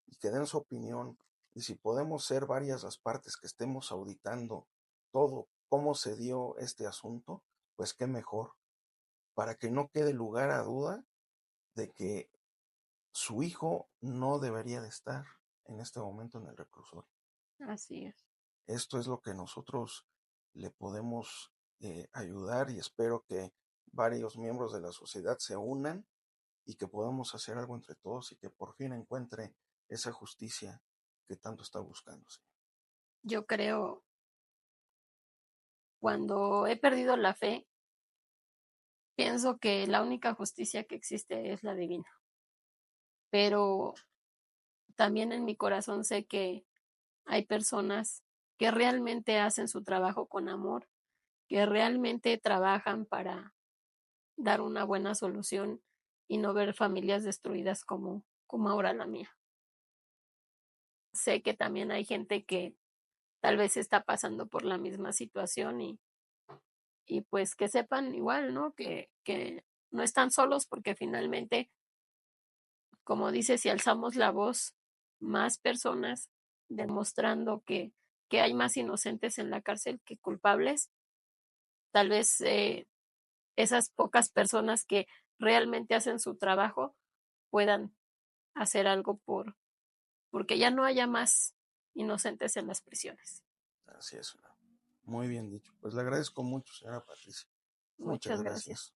y que den su opinión. Y si podemos ser varias las partes que estemos auditando todo, cómo se dio este asunto, pues qué mejor, para que no quede lugar a duda de que su hijo no debería de estar en este momento en el reclusorio. Así es. Esto es lo que nosotros le podemos ayudar y espero que varios miembros de la sociedad se unan y que podamos hacer algo entre todos y que por fin encuentre esa justicia que tanto está buscando, señor. Yo creo, cuando he perdido la fe, pienso que la única justicia que existe es la divina. Pero también en mi corazón sé que hay personas que realmente hacen su trabajo con amor, que realmente trabajan para dar una buena solución y no ver familias destruidas como ahora la mía. Sé que también hay gente que tal vez está pasando por la misma situación y pues que sepan igual, ¿no? Que no están solos porque finalmente, como dice, si alzamos la voz, más personas demostrando que hay más inocentes en la cárcel que culpables, tal vez esas pocas personas que realmente hacen su trabajo puedan hacer algo porque ya no haya más inocentes en las prisiones. Así es, señor. Muy bien dicho. Pues le agradezco mucho, señora Patricia. Muchas Muchas gracias. gracias.